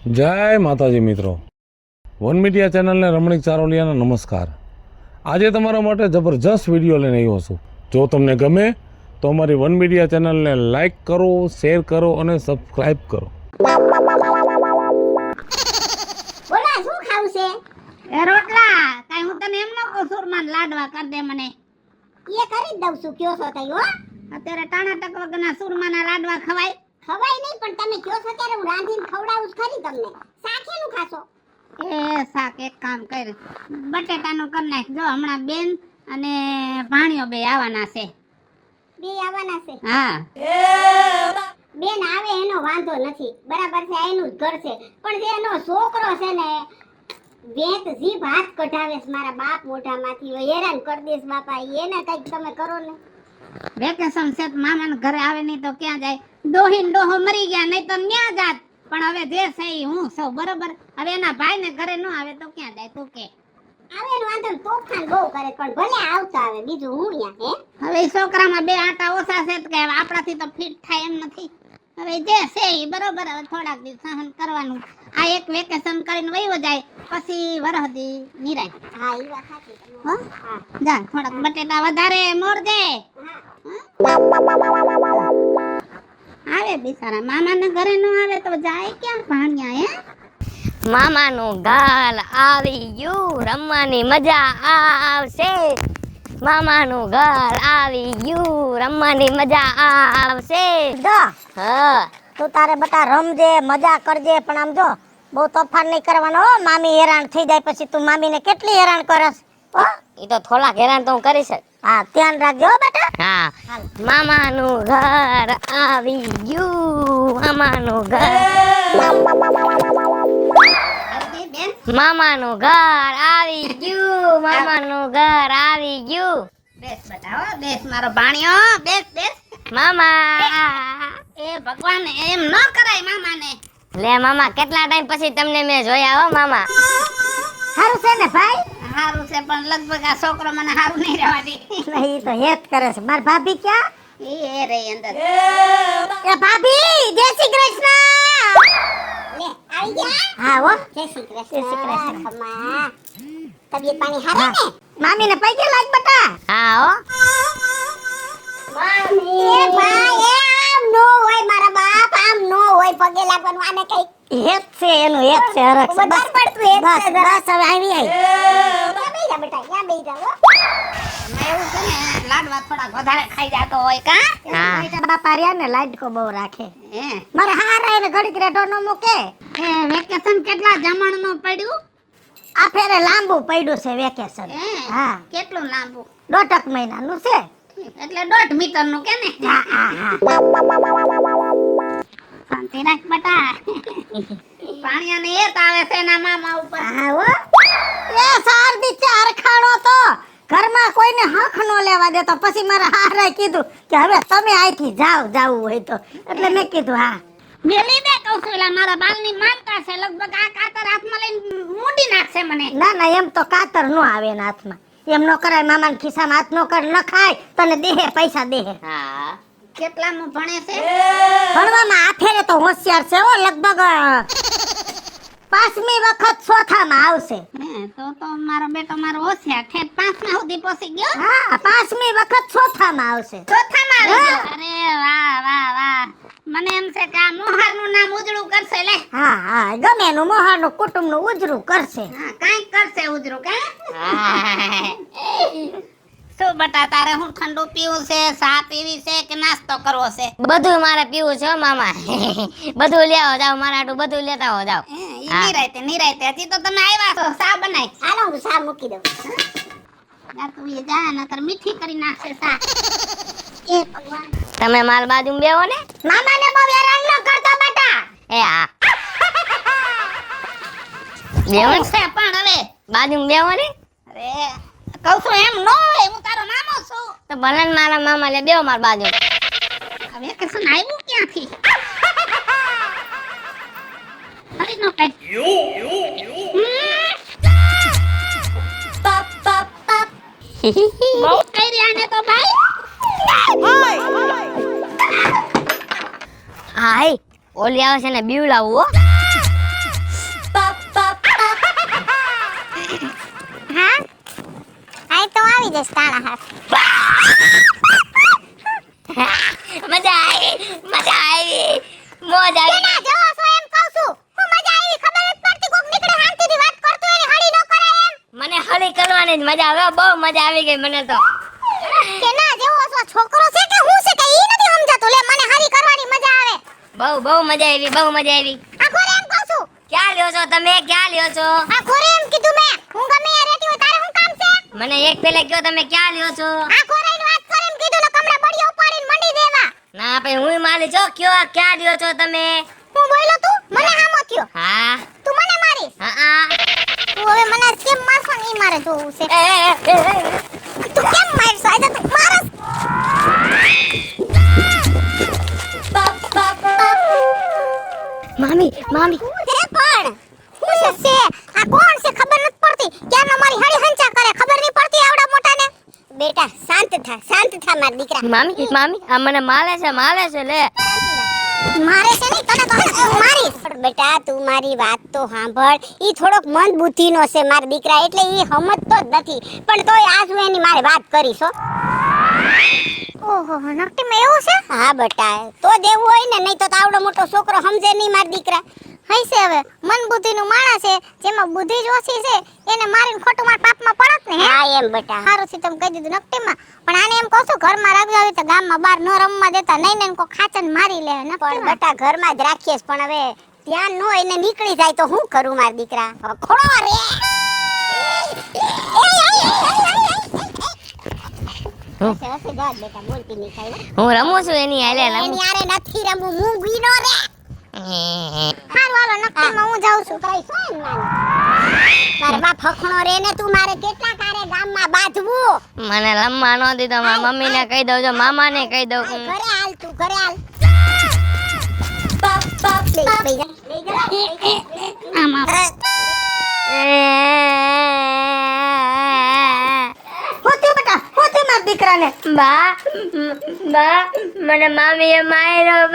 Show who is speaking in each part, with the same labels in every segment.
Speaker 1: જય માતાજી મિત્રો, વન મીડિયા ચેનલને રમણીક ચારોલિયાના નમસ્કાર। આજે તમારા માટે જબરજસ્ત વિડીયો લઈને આવ્યો છું। જો તમને ગમે તો અમારી વન મીડિયા ચેનલને લાઈક કરો, શેર કરો અને સબસ્ક્રાઈબ કરો।
Speaker 2: બોલા શું ખાવું છે?
Speaker 3: એ રોટલા કાઈ હું તને એમ ન કહું સુરમાન લાડવા કર દે મને
Speaker 2: એ કરી દઉં છું કયો છો તઈ હો?
Speaker 3: અત્યારે ટાણા ટક વગરના સુરમાના લાડવા ખવાય
Speaker 2: ખવાય નહીં પણ તમે કયો છો ત્યારે હું રાંધીને ખવડાવું જ ખરી તમને। શાકેનું ખાશો?
Speaker 3: એ શાક એક કામ કર બટેટાનું કર નાખ। જો હમણાં બેન અને ભાણિયો બે આવવાના છે।
Speaker 2: બે આવવાના છે?
Speaker 3: હા
Speaker 2: બેન આવે એનો વાંધો નથી, બરાબર છે, એનું જ ઘર છે, પણ જે એનો છોકરો છે ને વેત જીભ હાથ કઢાવે છે મારા બાપ મોઢામાંથી, હેરાન કરી દેશ બાપા, એને કઈક તમે કરો ને।
Speaker 3: વેકેશન છે તો મામાના ઘરે આવે નહીં તો ક્યાં જાય? ડોહીન ડોહો મરી ગયા નહીં તો ન્યા જાત, પણ હવે જે છે ઈ હું સૌ બરોબર। હવે એના ભાઈને ઘરે ન આવે તો ક્યાં જાય તું કે?
Speaker 2: આવે એનો વાંધો નહીં, તોફાન બહુ કરે પણ ભલે આવતા આવે, બીજું હું ન્યા હે।
Speaker 3: હવે ઈ છોકરામાં બે આટા ઓછા છે તો કે આપણાથી તો ફિટ થાય એમ નથી। હવે જે છે ઈ બરોબર, હવે થોડાક દિવસ સહન કરવાનું। આ એક વેકેશન કરીને વયો જાય પછી વરહદી નિરાય।
Speaker 2: હા ઈ વાત સાચી તમે।
Speaker 3: હો
Speaker 2: હા
Speaker 3: જા થોડાક બટેટા વધારે મોરજે। આવે બિચારા મામાના ઘરે ન આવે તો જાય ક્યાં ભાણ્યા હે?
Speaker 4: મામાનું ઘર આવી ગયું, રમવાની મજા આવશે। મામાનું ઘર આવી ગયું, રમવાની મજા આવશે।
Speaker 5: જો
Speaker 4: હા
Speaker 5: તું તારે બટા રમજે, મજા કરજે, પણ આમ જો બહુ તોફાન નહીં કરવાનો હો। મામી હેરાન થઈ જાય પછી તું મામીને કેટલી હેરાન કરસ હો?
Speaker 4: એ તો થોડાક હેરાન તો હું કરીશ જ।
Speaker 5: હા ધ્યાન રાખજો હો બેટા।
Speaker 4: હા મામાનું ઘર આવી ગયું, મામાનું ઘર, મામાનું ઘર આવી ગયું, મામાનું ઘર આવી ગયું।
Speaker 3: બેસ બેટા હો બેસ મારો ભાણિયો, બેસ બેસ।
Speaker 4: મામા
Speaker 3: એ ભગવાન એમ ન કરાય મામાને।
Speaker 4: લે મામા, કેટલા ટાઈમ પછી તમને મેં જોયા હો મામા।
Speaker 5: સારું છે ને ભાઈ?
Speaker 3: હારું છે પણ લગભગ આ છોકરો મને હારું નહીં રહેવા દે।
Speaker 5: નહીં તો હેત કરે છે। માર ભાભી ક્યાં?
Speaker 3: એ રે અંદર
Speaker 5: એ ભાભી જય શ્રી કૃષ્ણ।
Speaker 2: લે આવી ગયા?
Speaker 5: હા હો
Speaker 2: જય શ્રી
Speaker 5: જય શ્રી
Speaker 2: કૃષ્ણ।
Speaker 5: કૃષ્ણ।
Speaker 2: ખમા તબિયત પાણી હારી ને?
Speaker 5: મામીને પૈકે લાગ બટા।
Speaker 4: હા હો
Speaker 2: એ ભાઈ એ આમ નો હોય મારા બાપ, આમ નો હોય પગે લાગવાનું, આને કઈ
Speaker 5: હેત છે એનું, હેત છે હરખ છે।
Speaker 2: વધારે પડતું હેત
Speaker 5: બસ
Speaker 2: છે જરા।
Speaker 5: બસ હવે આવી આવી।
Speaker 2: ત્યાં બેહી જા બેટા, ત્યાં બેહી જા હો।
Speaker 3: એવું છે ને લાડવા થોડા વધારે ખાઈ જાતો હોય કા?
Speaker 4: હા
Speaker 5: બેટા બાપા રહ્યા ને લાડકો બહુ રાખે।
Speaker 3: હે
Speaker 5: મારે હારા એને ઘડીક રેઢો ન મૂકે।
Speaker 3: એ વેકેશન કેટલા જમણનું પડ્યું?
Speaker 5: આ ફેરે લાંબુ પડ્યું છે વેકેશન।
Speaker 3: હે
Speaker 5: હા
Speaker 3: કેટલું લાંબુ?
Speaker 5: 1.5 મહિનાનું છે।
Speaker 3: એટલે 1.5 મીટરનું કે ને?
Speaker 5: હા હા હા
Speaker 3: શાંતિ રાખ બટા। પાણીયાને એત આવે છે એના મામા ઉપર।
Speaker 5: હા હો એ સારદી ચાર ખાણો તો ઘરમાં કોઈને હક નો લેવા દેતો, પછી મારા હારે કીધું કે હવે તમે અહીંથી જાવ જાવું હોય તો, એટલે મેં કીધું હા।
Speaker 3: મેલી દે કહું છું, એલા મારા બાલની માનતા છે, લગભગ આ કાતર હાથમાં લઈને મૂડી નાખશે મને।
Speaker 5: ના ના એમ તો કાતર નો આવે એના હાથમાં, એમ નો કરાય। મામાના ખિસ્સામાં હાથ નો કર, ન ખાય તને દેહે પૈસા દેહે।
Speaker 4: હા
Speaker 3: કેટલામું ભણે છે?
Speaker 5: ભણવામાં આ ફેરે તો હોશિયાર છે હો, લગભગ 5મી વખત ચોથામાં આવશે।
Speaker 3: હે તો મારો બેટો મારો હોશિયાર ઠેઠ 5મા સુધી પહોંચી ગયો।
Speaker 5: હા 5મી વખત ચોથામાં આવશે।
Speaker 3: ચોથામાં આવી ગયો? અરે વાહ વાહ વાહ, મને એમ છે કે આ મોહારનું નામ ઉજળું કરશે લે।
Speaker 5: હા હા ગમે એનું મોહારનું કુટુંબનું ઉજરું કરશે।
Speaker 3: હા કાંઈક કરશે ઉજળું કે?
Speaker 4: હા
Speaker 3: શું બટા તારે હું ઠંડુ પીવું છે, ચા પીવી છે કે નાસ્તો કરવો છે?
Speaker 4: બધું મારે પીવું છે હો મામા। બધું લેવા જાવ, મારા હાટું બધું લેતા હો જાવ।
Speaker 3: નિરાયતે હજી તો તમે આવ્યા છો, ચા બનાય।
Speaker 2: હાલો હું સા મૂકી દઉં।
Speaker 3: યાર તું એ જા નકર મીઠી કરી નાખશે ચા।
Speaker 2: એ ભગવાન,
Speaker 4: તમે માર બાજુ બેહો ને।
Speaker 5: મામાને બહુ હેરાન ન કરતો બેટા।
Speaker 4: એ હા બેહો ને,
Speaker 3: છે પણ હવે
Speaker 4: બાજુ બેહો ને।
Speaker 3: અરે કહું છું એમ નો હોય, હું તારો મામો છું।
Speaker 4: તો ભલે ને મારા મામા લે બેહો માર બાજુ।
Speaker 3: આ વેકેશન આવ્યું ક્યાંથી? હરી નો કાઈ બહુ કઈ રહ્યા ને તો ભાઈ।
Speaker 4: હાય ઓલી આવે છે ને બીવડાવું હો।
Speaker 2: આવી જઈશ તાળા હાથ.
Speaker 4: મજા આવી મોજ આવી.
Speaker 2: કેના જેવો છો એમ કહું છું. હું મજા આવી ખબર જ પડતી કોક નીકળે શાંતિથી વાત કરતો એને હળી ન કરાય એમ.
Speaker 4: મને હળી કરવાની જ મજા આવે, બહુ મજા આવી ગઈ મને તો.
Speaker 2: કેના જેવો છો છોકરો છે કે હું છે કે ઈ નથી સમજાતો. લે મને હળી કરવાની મજા આવે.
Speaker 4: બહુ મજા આવી, બહુ મજા આવી.
Speaker 2: આ ઘરે એમ કહું છું.
Speaker 4: ક્યાં લ્યો છો તમે, ક્યાં લ્યો છો?
Speaker 2: આ ઘરે એમ કીધું મેં. હું ગમે એ રહેતી હોય તારે શું કામ છે?
Speaker 4: મને એક પેલે કયો તમે ક્યાં લ્યો છો?
Speaker 2: આ ઘરેની વાત કરે એમ કીધું ને કમળા બળિયા ઉપાડીને મંડી દેવા.
Speaker 4: ના ભાઈ હું માલી છો, કયો ક્યાં લ્યો છો તમે?
Speaker 2: હું બોલ્યો તું મને હામો થયો.
Speaker 4: હા
Speaker 2: તું મને મારીશ.
Speaker 4: હા
Speaker 2: તું હવે મને કેમ મારશો ને ઈ મારે જોવું છે. તું કેમ મારશો? આજે તું મારસ.
Speaker 4: મામી
Speaker 2: હે પણ હું છે આ કોણ છે ખબર નથી પડતી. ક્યાંનો મારી હળી હંચા કરે ખબર નહીં પડતી આવડા મોટાને. બેટા શાંત થા મારા દીકરા.
Speaker 4: મામી આ મને માલે છે લે.
Speaker 2: મારે છે નહીં તને તો હું મારીશ. પણ બેટા તું મારી વાત તો સાંભળ. ઈ થોડોક મંદ બુદ્ધિનો છે મારા દીકરા એટલે ઈ સમજતો જ નથી. પણ તોય આજુ એની મારે વાત કરીશ હો. ઓહો નકટીમાં એવું છે? હા બેટા તો દેવું હોય ને, નહીં તો આવડો મોટો છોકરો સમજે નહીં મારા દીકરા. હઈ છે હવે મન બુદ્ધિનું માણસ છે જેમાં બુદ્ધિ જ ઓછી છે એને મારીને ખોટું માર પાપમાં પડત ને. હા એમ બેટા સારું છે તમે કહી દીધું નકટીમાં. પણ આને એમ કહું છું ઘરમાં રાખજો આવી તો ગામમાં બહાર ન રમવા દેતા નહીં ને કો ખાચન મારી લે. પણ બેટા ઘરમાં જ રાખીએ પણ હવે ધ્યાન ન હોય એને નીકળી જાય તો હું કરું મારા દીકરા. ખોળો રે
Speaker 4: હું રમું છું એની હાલે
Speaker 2: એની આરે નથી રમવું હું ગીનો રે. હારું હાલો નક્કીમાં હું જાઉં છું. કઈ શું તારે બાપ ફખણો રે ને તું મારે કેટલા કારે ગામમાં બાંધવું.
Speaker 4: મને રમવા ન દીધો મારા મમ્મીને કહી દઉં જો મામાને કહી દઉં.
Speaker 2: ઘરે હાલ તું ઘરે હાલ.
Speaker 5: દીકરાને
Speaker 4: બા મને મામીએ માર્યો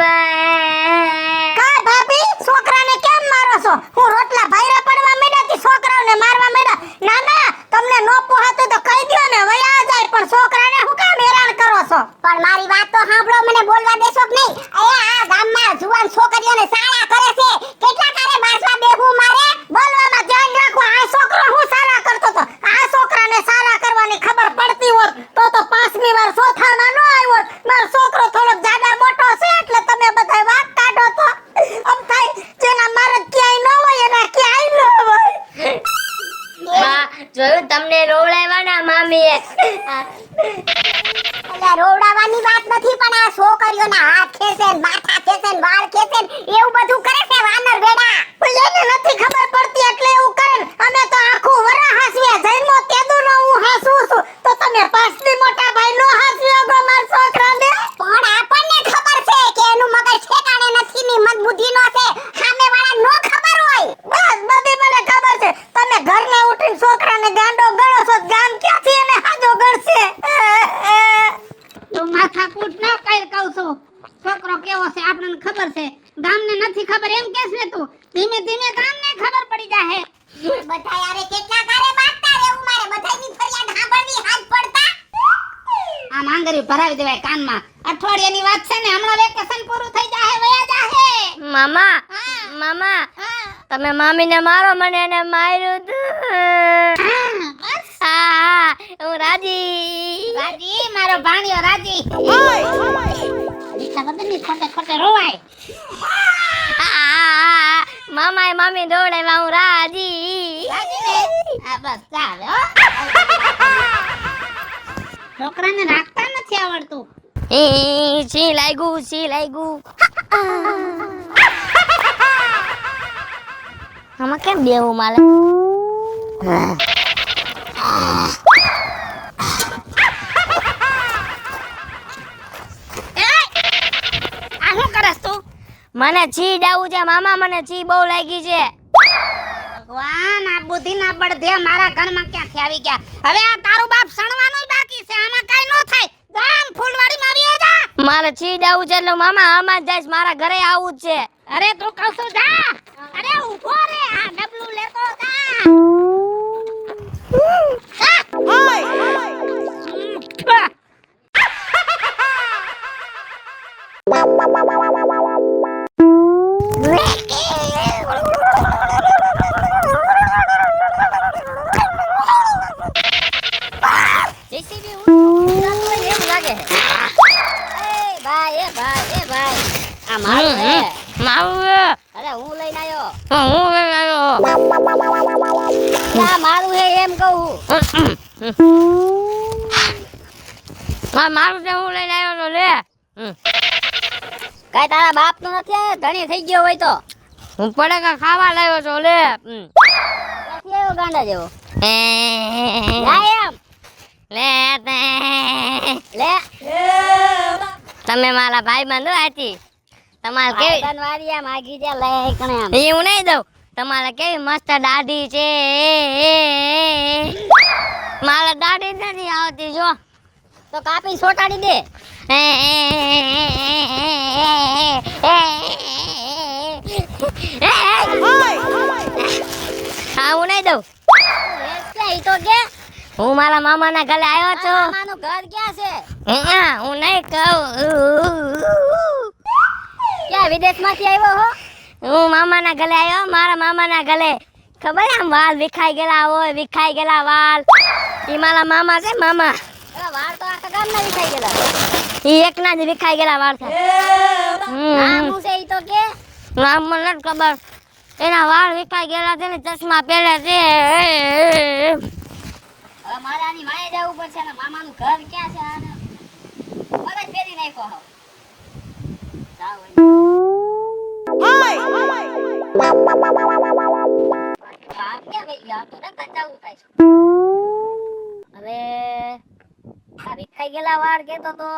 Speaker 5: કા ભાભી છોકરાને કેમ મારો છો? હું રોટલા ભાઈરા પડવા મેડાથી છોકરાઓને મારવા મેડા. ના ના તમને નો પોહાતો તો કહી દ્યો ને વયા જાય પણ છોકરાને હું કામ હેરાન કરો છો?
Speaker 2: પણ મારી વાત તો સાંભળો મને બોલવા દેશો કે નહીં? આ ગામમાં જુવાન છોકરીઓને સાળા કરે છે. કેટલા કારે બાસવા બેહું મારે?
Speaker 5: બોલવામાં ધ્યાન રાખો. આ છોકરો હું સારા કરતો તો આ છોકરાને સારા કરવાની ખબર પડતી હોત તો પાંચમી વાર ચોથામાં ન આવ્યો. મારો છોકરો થોડોક જાડા મોટો છે એટલે તમે બધા વાત કાઢો તો આમ થાય જેના મારે ક્યાંય ન હોય એના ક્યાંય ન હોય.
Speaker 4: જોયું તમને રોવડાવવાના મામીએ.
Speaker 2: અલ્યા રોવડાવવાની વાત નથી પણ આ છોકરીઓના હાથ ખેંચે ને માથા ખેંચે ને વાળ ખેંચે ને એવું બધું કરે છે વાનર બેડા.
Speaker 5: પણ એને નથી ખબર પડતી એટલે એવું કરે ને. અમે તો આખું વરા હાસવ્યા જન્મો તેદુનો હું હાસું છું તો તમે પાંચમી મોટા ભાઈ નો હાસવ્યો ગો માર છોકરાને.
Speaker 2: પણ આપણને ખબર છે કે એનું મગજ ઠેકાણે નથી ની મન બુદ્ધિનો છે. સામેવાળા નો ખબર હોય.
Speaker 5: બસ બધી મને ખબર છે. તમે ઘરને ઉઠીને છોકરાને ગાંડો ગળો છો ગામ ક્યાંથી એને હાજો ગળશે?
Speaker 3: તું માથા કૂટ ન કઈ કહું છું. છોકરો કેવો છે આપણને ખબર છે, ગામને નથી ખબર એમ કેસ ને તું. ધીમે ધીમે ગામને ખબર પડી જાહે.
Speaker 2: બધા યારે કેટલા કારે બાંધતા રહેવું મારે બધાયની ફરિયાદ સાંભળવી હાથ પડતા.
Speaker 3: આ માંગરી ભરાવી દેવાય કાનમાં. અઠવાડિયાની વાત છે ને હમણાં વેકેશન પૂરું થઈ જાહે વયા જાહે.
Speaker 4: મામા તમે મામીને મારો મને એને માર્યું તું. હા હું રાજી
Speaker 3: મારો ભાણિયો રાજી. એટલા બધાની ખોટે રોવાય.
Speaker 4: મામાએ મામી દોડાવ્યા હું રાજી.
Speaker 3: આ બસ ચાલે હો. છોકરાને રાખતા નથી આવડતું.
Speaker 4: સી લાગ્યું આમાં કેમ દેવું માલે?
Speaker 3: આ શું કરસ તું?
Speaker 4: મને છી જાવું છે મામા, મને છી બહુ લાગી છે.
Speaker 3: ભગવાન આ બુદ્ધિ ના પડધે મારા ઘરમાં ક્યાંથી આવી ગયા? હવે આ તારું બાપ સણવાનું જ બાકી છે. આમાં કઈ નો થાય. ગામ ફૂલવાડીમાં આવી જા.
Speaker 4: મારે છી જાવું છે એટલે મામા આમાં જ જઈશ. મારા ઘરે આવું જ છે.
Speaker 3: અરે તું કહું છું જા. અરે ઊભો રે. આ ડબલું લેતો જા.
Speaker 4: જેસીબી ઉડાતો હોય એવું લાગે છે. એ ભાઈ આ મારું છે. અરે હું લઈને આવ્યો. આ મારું છે એમ કહું.
Speaker 6: મારું તે હું લઈને આવ્યો તો લે.
Speaker 4: કાઈ તારા બાપ નો નથી આવ્યો? ધણી થઈ ગયો હોય તો
Speaker 6: હું પડેકા ખાવા લાવ્યો છો લે.
Speaker 4: નથી આવ્યો ગાંડા જેવો. જાય એમ લે
Speaker 6: તમે મારા ભાઈ બંધો હતી. તમારે કેવી
Speaker 4: આયતન વાળી આમ આગી જા લે કણે આમ.
Speaker 6: એ હું નહીં દઉં. તમારે કેવી મસ્ત દાઢી છે. મારા દાઢી જ નથી આવતી જો.
Speaker 4: તો કાપી સોટાડી દે.
Speaker 6: હા હું નહીં દઉં.
Speaker 4: એટલે ઈ તો કે
Speaker 6: હું મારા મામાના ઘરે આવ્યો છું.
Speaker 4: મામાનું ઘર ક્યાં છે?
Speaker 6: હું નહીં કહું.
Speaker 4: ક્યાં વિદેશમાંથી આવ્યો હો?
Speaker 6: હું મામાના ઘરે આવ્યો. મારા મામાના ઘરે ખબર આમ વાળ વિખાઈ ગયેલા હોય. વિખાઈ ગયેલા વાળ. એ મારા મામા છે મામા.
Speaker 4: એલા વાળ તો આખા ગામના વિખાઈ ગયેલા.
Speaker 6: એ એકના જ વિખાઈ ગયેલા વાળ છે.
Speaker 4: નામ છે ઈ તો કે
Speaker 6: નામ મને નથી ખબર. એના વાળ વિખાઈ ગયેલા છે ને ચશ્મા પહેરે છે.
Speaker 4: હવે મારે આની વાંહે જવું પડશે ને મામાનું ઘર ક્યાં છે? આને મગજ ફેરી નાખ્યો હો. જાવ બાપ ક્યાં વઈ ગયા? તો નકર જાવું થાય છે. હવે આ વિખાઈ ગયેલા વાળ કેતો તો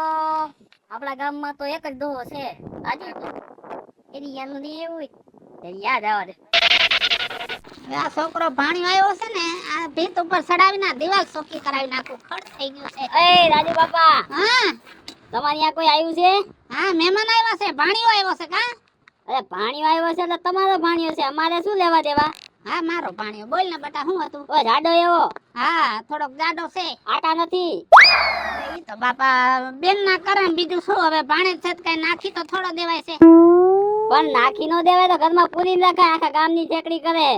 Speaker 4: આપણા ગામમાં તો એક જ ડોહો છે રાજુ તો. એની યાનું નહીં એવું હોય યાદ આવવા દે.
Speaker 3: આ છોકરો ભાણ્યો આવ્યો છે ને આ ભીત ઉપર ચડાવીને દિવાલ ચોખ્ખી કરાવી નાખું. ખડ થઈ ગયું છે.
Speaker 4: એ રાજુ બાપા
Speaker 3: હા
Speaker 4: તમારે ત્યાં કોઈ આવ્યું છે?
Speaker 3: હા મહેમાન આવ્યા છે. ભાણિયો આવ્યો છે કા?
Speaker 4: અરે ભાણિયો આવ્યો છે એટલે તમારો ભાણિયો છે, અમારે શું લેવા દેવા?
Speaker 3: હા મારો ભાણિયો. બોલ ને બેટા શું હતું?
Speaker 4: ઓ જાડો એવો
Speaker 3: હા થોડોક જાડો છે.
Speaker 4: આટા નથી.
Speaker 3: ઈ તો બાપા બેન ના કરે ને બીજું શું. હવે ભાણે છે તો કઈ નાખી તો થોડો દેવાય છે.
Speaker 4: પણ નાખી નો દેવાય તો ઘરમાં પૂરી રાખાય, આખા ગામની ચેકડી કરે.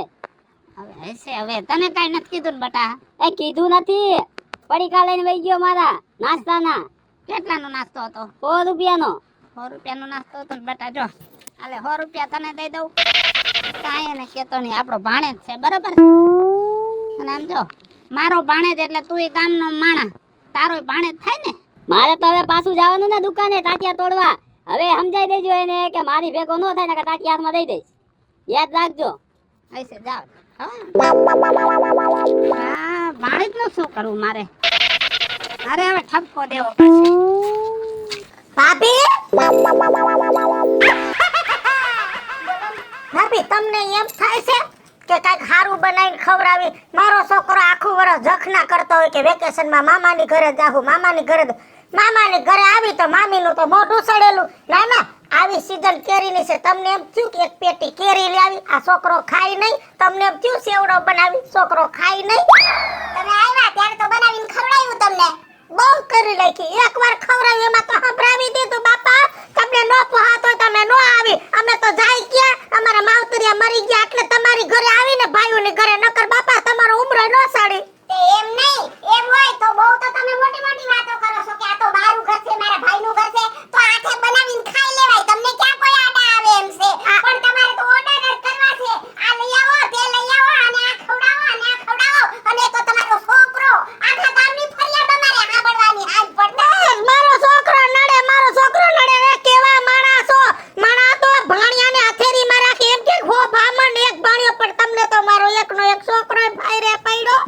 Speaker 3: હવે હશે. હવે તને કઈ નથી કીધું ને બેટા?
Speaker 4: એ કીધું નથી, પડીકા લઈને વઈ ગયો મારા નાસ્તાના.
Speaker 3: કેટલાનો નાસ્તો હતો?
Speaker 4: 100 રૂપિયાનો.
Speaker 3: 100 રૂપિયાનો નાસ્તો હતો ને બેટા. જો હાલે 100 રૂપિયા તને દઈ દઉં. કાંઈ એને કેતો નહીં. આપણો ભાણેજ છે બરાબર. અને આમ જો મારો ભાણેજ એટલે તું ગામનો માણા. તારો ભાણેજ થાય ને.
Speaker 4: મારે તો હવે પાછું જવાનું ને દુકાને ટાટિયા તોડવા. હવે સમજાઈ દેજો એને કે મારી ભેગો ન થાય ને કે ટાટિયા હાથમાં દઈ દઈશ. યાદ રાખજો.
Speaker 3: હશે જાવ. હા ભાણેજ નું શું કરવું મારે? અરે હવે ઠપકો દેવો પડશે.
Speaker 5: ભાભી ભાભી તમને એમ થાય છે કે કઈક સારું બનાવીને ખવડાવી? મારો છોકરો આખું વર્ષ જખના કરતો હોય કે વેકેશનમાં મામાની ઘરે જાહું, મામાની ઘરે. મામાની ઘરે આવી તો મામીનું તો મોઢું સડેલું. ના ના આવી સીઝન કેરીની છે. તમને એમ થયું કે એક પેટી કેરી લાવી, આ છોકરો ખાય નહીં? તમને એમ થયું સેવડો બનાવી, છોકરો ખાય નહીં? તમે આવ્યા ત્યારે તો બનાવીને ખવડાવ્યું તમને. બહુ કરી નાખી. એકવાર ખવડાવ્યું એમાં તો સંભળાવી દીધું. બાપા તમને નો પોહાતો હોય તમે નો આવી. અમે તો જાય ગયા, અમારા માવતરિયા મરી ગયા એટલે તમારી ઘરે આવીને ભાઈઓની ઘરે. નકર બાપા તમારો ઉમરો નો સાડી. એમ નહીં, એમ હોય તો બહુ તો તમે મોટી મોટી વાતો કરો છો કે આ તો મારું ઘર છે, મારા ભાઈનું ઘર છે, તો આખે બનાવીને ખાઈ લેવાય. તમને ક્યાં કોઈ આડા આવે એમ છે? પણ તમારે તો ઓર્ડર જ કરવા છે. આ લઈ આવો, તે લઈ આવો, અને આ ખવડાવો, અને આ ખવડાવો, અને તો તમારો છોકરો આખા ગામની ફરિયાદ અમારે સાંભળવાની હાથ પડતા. મારો છોકરો નડે, મારો છોકરો નડે. રે કેવા માણસો. માણા તો ભાણિયાને હથેરીમાં રાખી એમ કે હો ભામણ એક ભાણિયો, પણ તમને તો મારો એકનો એક છોકરો ભાઈ રે પડ્યો.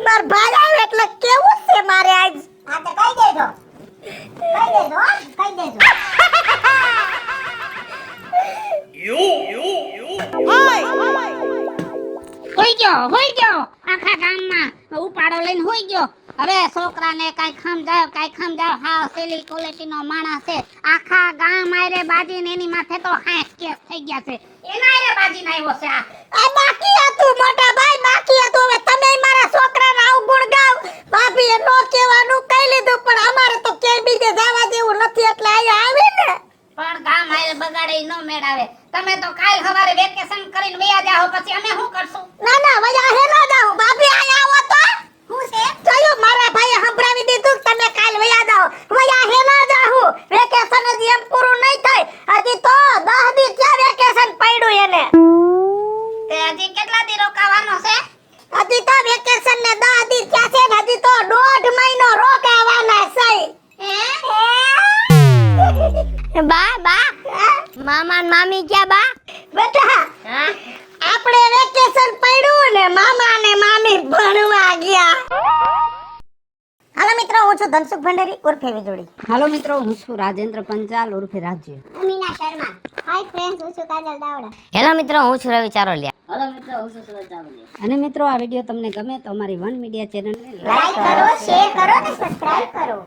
Speaker 5: માર ભાઈ આવે એટલે કેવું છે મારે આજ? હા તો કહી દેજો, કહી દેજો, કહી દેજો.
Speaker 3: હોઈ ગયો આખા ગામમાં ઉપાડો લઈને હોઈ ગયો. હવે છોકરાને કાઈ ખમજાવ. હા સેલી ક્વોલિટીનો માણસ છે. આખા ગામ આરે બાજીને એની માથે તો હાથ કેસ થઈ ગયા છે. એના આરે બાજીને આવ્યો છે. આ
Speaker 5: આ બાકી હતું મોટા ભાઈ, બાકી હતું. હવે તમે મારા છોકરાને અવગુણ ગાવ. ભાભીએ નો કહેવાનું કહી લીધું, પણ અમારે તો ક્યાંય બીજે જવા જેવું નથી એટલે અહીંયા આવીને.
Speaker 3: પણ ગામ આયે બગાડે ઈ નો મેળાવે. તમે તો કાલ સવારે વેકેશન કરીને વયા જાઓ, પછી અમે શું કરશું?
Speaker 5: ના ના વયા હે ના જાઉં. ભાભી અહીંયા આવો તો
Speaker 3: શું છે?
Speaker 5: જોયું મારા ભાઈએ સંભળાવી દીધું કે તમે કાલ વયા જાઓ. વયા હે ના જાઉં. વેકેશન હજી એમ પૂરું નહીં થાય. હજી તો 10 દી ત્યાં વેકેશન પડ્યું એને.
Speaker 3: તે હજી કેટલા દી રોકાવાનો છે?
Speaker 5: હજી તો વેકેશન ને 10 દી થયા છે ને હજી તો 1.5 મહિનો રોકાવાના છે.
Speaker 6: બા બા મામા ને મામી ક્યાં બા?
Speaker 5: બેટા આપણે વેકેશન પડ્યું ને મામા ને મામી ભણવા ગયા. હાલો મિત્રો, હું છું ધનસુખ ભંડારી ઉર્ફે વીજળી.
Speaker 3: હાલો મિત્રો, હું છું રાજેન્દ્ર પંચાલ ઉર્ફે રાજ્ય.
Speaker 2: અમીના શર્મા. હાય ફ્રેન્ડ્સ, હું છું કાજલ દાવડા.
Speaker 6: હેલો મિત્રો, હું છું રવિ ચારોલિયા.
Speaker 3: અને મિત્રો, આ વિડીયો તમને ગમે તો અમારી વન મીડિયા ચેનલને
Speaker 2: લાઈક કરો, શેર કરો ને સબસ્ક્રાઇબ કરો.